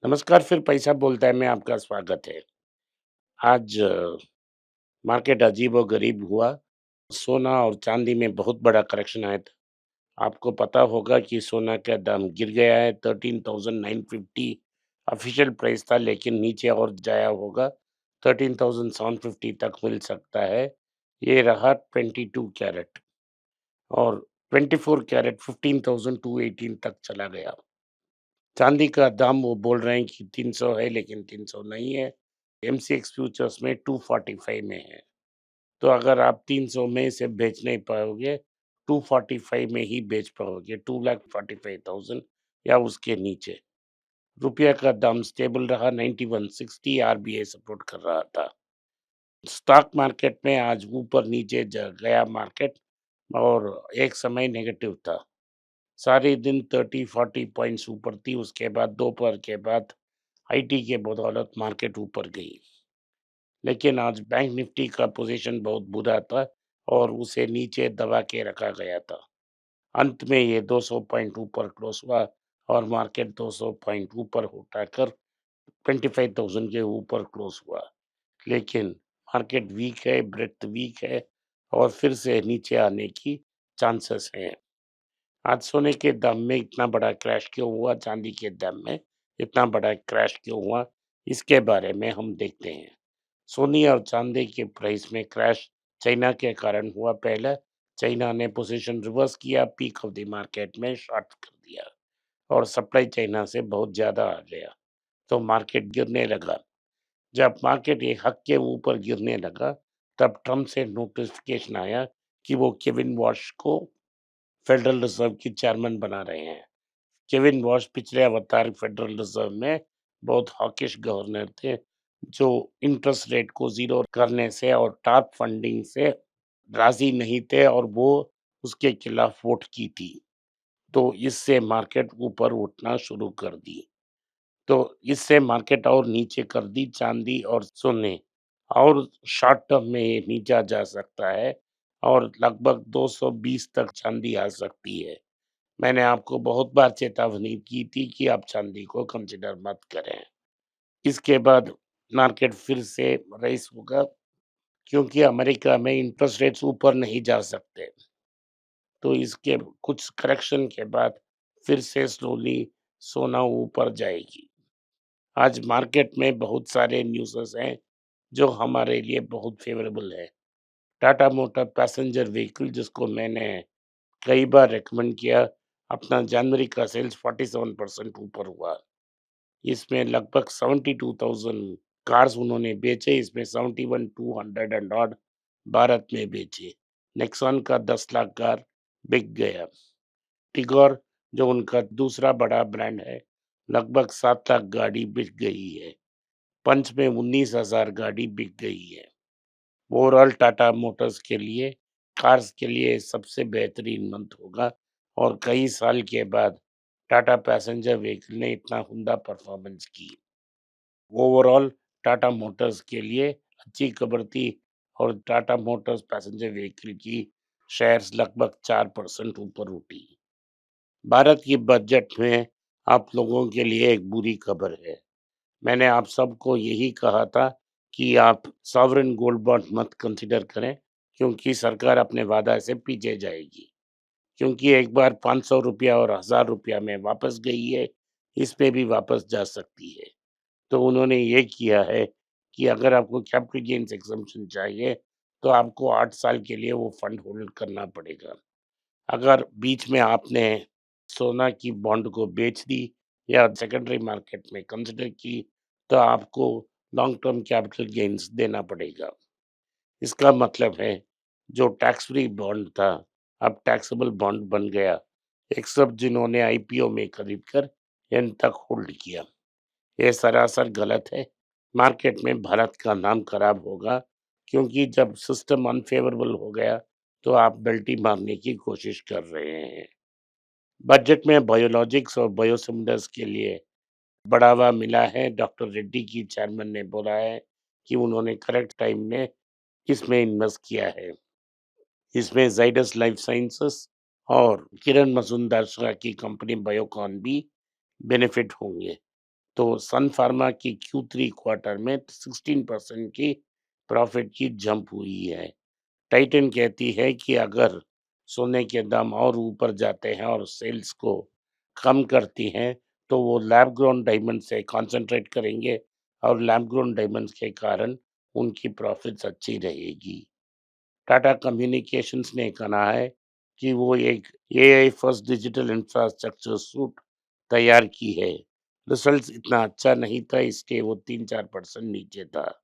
नमस्कार, फिर पैसा बोलता है में आपका स्वागत है। आज मार्केट अजीबो-गरीब हुआ। सोना और चांदी में बहुत बड़ा करेक्शन आया था। आपको पता होगा कि सोना का दाम गिर गया है 13,950 ऑफिशियल प्राइस था, लेकिन नीचे और जाया होगा 13,750 तक मिल सकता है। ये रहा 22 कैरेट और 24 कैरेट 15,218 तक चला गया। चांदी का दाम वो बोल रहे हैं कि 300 है, लेकिन 300 नहीं है। एमसीएक्स फ्यूचर्स में 245 में है। तो अगर आप 300 में इसे बेच नहीं पाओगे, 245 में ही बेच पाओगे, 2,45,000 या उसके नीचे। रुपया का दाम स्टेबल रहा, 9160 आरबीआई सपोर्ट कर रहा था। स्टॉक मार्केट में आज ऊपर-नीचे गया मार्केट और एक समय नेगेटिव था। सारे दिन 30-40 पॉइंट्स ऊपर थी, उसके बाद दोपहर के बाद आईटी के बदौलत मार्केट ऊपर गई। लेकिन आज बैंक निफ्टी का पोजीशन बहुत बुरा था और उसे नीचे दबा के रखा गया था। अंत में ये 200 पॉइंट ऊपर क्लोज हुआ और मार्केट 200 पॉइंट ऊपर उठाकर 25,000 के ऊपर क्लोज हुआ। लेकिन मार्केट वीक है, ब्रेथ वीक है और फिर से नीचे आने की चांसेस हैं। आज सोने के दाम में इतना बड़ा क्रैश क्यों हुआ? चांदी के दाम में इतना बड़ा क्रैश क्यों हुआ? इसके बारे में हम देखते हैं। सोने और चांदी के प्राइस में क्रैश चाइना के कारण हुआ। पहले चाइना ने पोजीशन रिवर्स किया, पीक ऑफ द मार्केट में शॉर्ट कर दिया और सप्लाई चाइना से बहुत ज़्यादा आ गया, तो मार्केट गिरने लगा। जब मार्केट एक हद के ऊपर गिरने लगा, तब ट्रम्प से नोटिफिकेशन आया कि वो केविन वॉश को फेडरल रिजर्व की चेयरमैन बना रहे हैं। केविन वॉश पिछले अवतार फेडरल रिजर्व में बहुत हॉकिश गवर्नर थे, जो इंटरेस्ट रेट को ज़ीरो करने से और टॉप फंडिंग से राज़ी नहीं थे और वो उसके खिलाफ वोट की थी। तो इससे मार्केट ऊपर उठना शुरू कर दी। तो इससे मार्केट और नीचे कर दी चाँदी और सोने, और शॉर्ट टर्म में ये नीचा जा सकता है और लगभग 220 तक चाँदी आ सकती है। मैंने आपको बहुत बार चेतावनी की थी कि आप चांदी को कंसिडर मत करें। इसके बाद मार्केट फिर से राइज होगा, क्योंकि अमेरिका में इंटरेस्ट रेट्स ऊपर नहीं जा सकते। तो इसके कुछ करेक्शन के बाद फिर से स्लोली सोना ऊपर जाएगी। आज मार्केट में बहुत सारे न्यूज़ेस हैं जो हमारे लिए बहुत फेवरेबल है। टाटा मोटर पैसेंजर व्हीकल, जिसको मैंने कई बार रिकमेंड किया, अपना जनवरी का सेल्स 47% ऊपर हुआ। इसमें लगभग 72,000 कार्स उन्होंने बेचे, इसमें 71,200 एंड ऑड भारत में बेचे। नेक्सॉन का 10 लाख कार बिक गया। टिगोर, जो उनका दूसरा बड़ा ब्रांड है, लगभग 7 लाख गाड़ी बिक गई है। पंच में 19,000 गाड़ी बिक गई है। ओवरऑल टाटा मोटर्स के लिए, कार्स के लिए सबसे बेहतरीन मंथ होगा और कई साल के बाद टाटा पैसेंजर व्हीकल ने इतना उम्दा परफॉर्मेंस की। ओवरऑल टाटा मोटर्स के लिए अच्छी खबर थी और टाटा मोटर्स पैसेंजर व्हीकल की शेयर्स लगभग 4% ऊपर उठी। भारत की बजट में आप लोगों के लिए एक बुरी खबर है। मैंने आप सबको यही कहा था कि आप सॉवरेन गोल्ड बॉन्ड मत कंसीडर करें, क्योंकि सरकार अपने वादा से पीछे जाएगी। क्योंकि एक बार ₹500 और ₹1000 में वापस गई है, इस पे भी वापस जा सकती है। तो उन्होंने ये किया है कि अगर आपको कैपिटल गेन्स एग्जम्पशन चाहिए, तो आपको 8 साल के लिए वो फंड होल्ड करना पड़ेगा। अगर बीच में आपने सोना की बॉन्ड को बेच दी या सेकेंडरी मार्केट में कंसिडर की, तो आपको लॉन्ग टर्म कैपिटल गेन्स देना पड़ेगा। इसका मतलब है, जो टैक्स फ्री बॉन्ड था, अब टैक्सेबल बॉन्ड बन गया। एक सब जिन्होंने आईपीओ में खरीद कर एंड तक होल्ड किया। ये सरासर गलत है। मार्केट में भारत का नाम खराब होगा, क्योंकि जब सिस्टम अनफेवरेबल हो गया, तो आप बेल्टी मारने की कोशिश कर रहे हैं। बजट में बायोलॉजिक्स और बायोसिमिलर्स के लिए बढ़ावा मिला है। डॉक्टर रेड्डी की चेयरमैन ने बोला है कि उन्होंने करेक्ट टाइम में इसमें इन्वेस्ट किया है। इसमें ज़ाइडस लाइफ साइंसेस और किरण मजुमदार शाह की कंपनी बायोकॉन भी बेनिफिट होंगे। तो सन फार्मा की Q3 क्वार्टर में 16% की प्रॉफिट की जंप हुई है। टाइटन कहती है कि अगर सोने के दाम और ऊपर जाते हैं और सेल्स को कम करती हैं, तो वो लैब ग्रोन डायमंड से कॉन्संट्रेट करेंगे और लैब ग्रोन डायमंड्स के कारण उनकी प्रॉफिट्स अच्छी रहेगी। टाटा कम्युनिकेशंस ने कहा है कि वो एक AI first digital infrastructure suit तैयार की है। रिजल्ट्स इतना अच्छा नहीं था, इसलिए वो 3-4% नीचे था।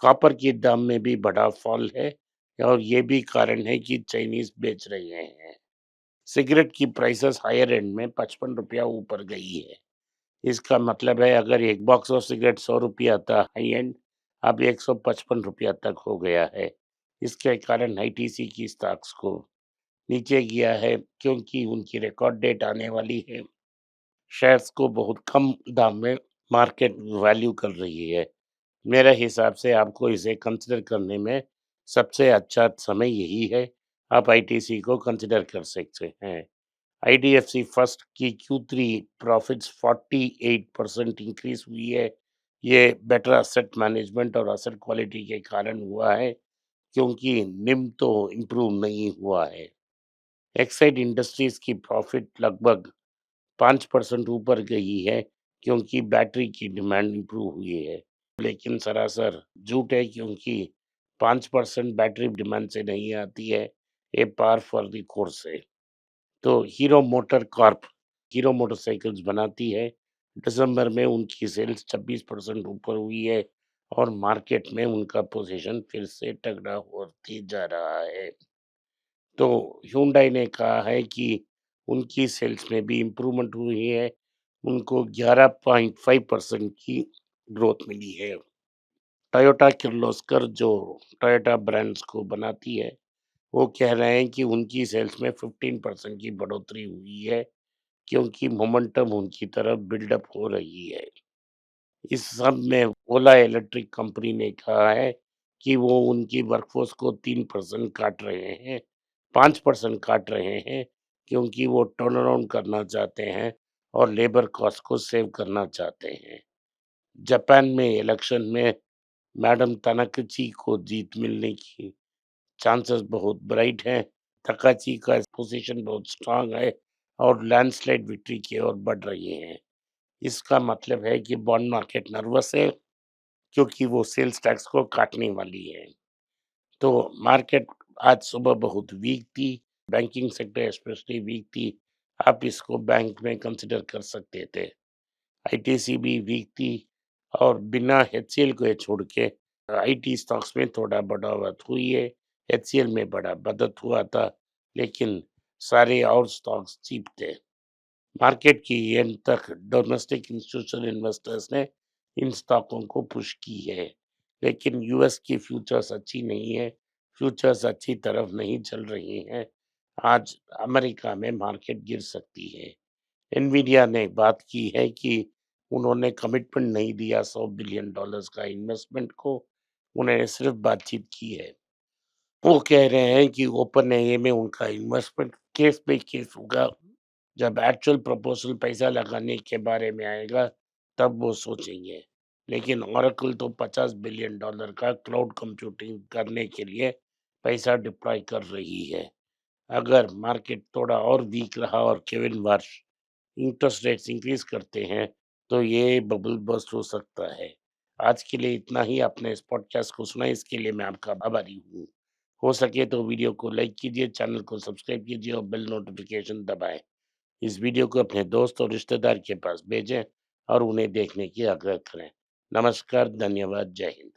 कॉपर के दाम में भी बड़ा फॉल है और ये भी कारण है कि चाइनीज बेच रहे हैं। सिगरेट की प्राइसेस हायर एंड में 55 रुपया ऊपर गई है। इसका मतलब है अगर एक बॉक्स ऑफ सिगरेट 100 रुपया था हाई एंड, अब 155 रुपया तक हो गया है। इसके कारण आईटीसी की स्टॉक्स को नीचे गया है क्योंकि उनकी रिकॉर्ड डेट आने वाली है। शेयर्स को बहुत कम दाम में मार्केट वैल्यू कर रही है। मेरे हिसाब से आपको इसे कंसिडर करने में सबसे अच्छा समय यही है। आप आईटीसी को कंसिडर कर सकते हैं। आईडीएफसी फर्स्ट की Q3 प्रॉफिट्स 48% इंक्रीज हुई है। ये बेटर एसेट मैनेजमेंट और एसेट क्वालिटी के कारण हुआ है, क्योंकि निम तो इम्प्रूव नहीं हुआ है। एक्साइड इंडस्ट्रीज की प्रॉफिट लगभग 5% ऊपर गई है, क्योंकि बैटरी की डिमांड इम्प्रूव हुई है। लेकिन सरासर झूठ है, क्योंकि 5% बैटरी डिमांड से नहीं आती है, ये पार फॉर द कोर्स है। तो hero motor Corp hero motorcycles बनाती है। दिसंबर में उनकी सेल्स 26% ऊपर हुई है और मार्केट में उनका पोजीशन फिर से तगड़ा होती जा रहा है। तो hyundai ने कहा है कि उनकी सेल्स में भी इम्प्रूवमेंट हुई है। उनको 11.5% की ग्रोथ मिली है। टोयोटा किर्लोस्कर जो टोयोटा ब्रांड्स को बनाती है, वो कह रहे हैं कि उनकी सेल्स में 15% की बढ़ोतरी हुई है, क्योंकि मोमेंटम उनकी तरफ बिल्डअप हो रही है। इस सब में ओला इलेक्ट्रिक कंपनी ने कहा है कि वो उनकी वर्कफोर्स को 3% काट रहे हैं, 5% काट रहे हैं, क्योंकि वो टर्न अराउंड करना चाहते हैं और लेबर कॉस्ट को सेव करना चाहते हैं। जापान में इलेक्शन में मैडम तानाकची को जीत मिलने की चांसेस बहुत ब्राइट हैं। तकाची का पोजीशन बहुत स्ट्रांग है और लैंडस्लाइड विक्ट्री की ओर बढ़ रही हैं। इसका मतलब है कि बॉन्ड मार्केट नर्वस है, क्योंकि वो सेल्स टैक्स को काटने वाली है। तो मार्केट आज सुबह बहुत वीक थी, बैंकिंग सेक्टर स्पेशली वीक थी। आप इसको बैंक में कंसिडर कर सकते थे। आईटीसी भी वीक थी और बिना एचसीएल को छोड़ के आईटी स्टॉक्स में थोड़ा बढ़ावत हुई है। एचसीएल में बड़ा बढ़त हुआ था, लेकिन सारे और स्टॉक्स चीप थे। मार्केट की एंड तक डोमेस्टिक इंस्टीट्यूशनल इन्वेस्टर्स ने इन स्टॉकों को पुश की है, लेकिन यूएस की फ्यूचर्स अच्छी नहीं है। फ्यूचर्स अच्छी तरफ नहीं चल रही हैं। आज अमेरिका में मार्केट गिर सकती है। एनवीडिया ने बात की है कि उन्होंने कमिटमेंट नहीं दिया $100 बिलियन का इन्वेस्टमेंट को, उन्होंने सिर्फ बातचीत की है। वो कह रहे हैं कि ओपन एआई में उनका इन्वेस्टमेंट केस पे केस होगा। जब एक्चुअल प्रपोजल पैसा लगाने के बारे में आएगा, तब वो सोचेंगे। लेकिन ओरेकल तो $50 बिलियन का क्लाउड कंप्यूटिंग करने के लिए पैसा डिप्लॉय कर रही है। अगर मार्केट थोड़ा और वीक रहा और Kevin Warsh interest rates increase करते हैं, तो ये बबल बस्ट हो सकता है। आज के लिए इतना ही। आपने इस पॉडकास्ट को सुना, इसके लिए मैं आपका आभारी हूँ। हो सके तो वीडियो को लाइक कीजिए, चैनल को सब्सक्राइब कीजिए और बेल नोटिफिकेशन दबाएं। इस वीडियो को अपने दोस्त और रिश्तेदार के पास भेजें और उन्हें देखने की आग्रह करें। नमस्कार, धन्यवाद, जय हिंद।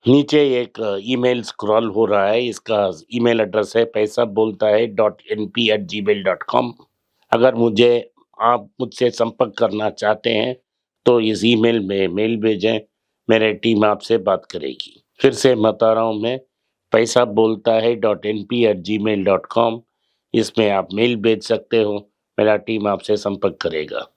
नीचे एक ईमेल स्क्रॉल हो रहा है, इसका ईमेल एड्रेस है पैसा बोलता है .np@gmail.com। अगर आप मुझसे संपर्क करना चाहते हैं, तो इस ईमेल में मेल भेजें, मेरी टीम आपसे बात करेगी। फिर से बता रहा हूँ मैं, पैसा बोलता है .np@gmail.com। इसमें आप मेल भेज सकते हो, मेरा टीम आपसे संपर्क करेगा।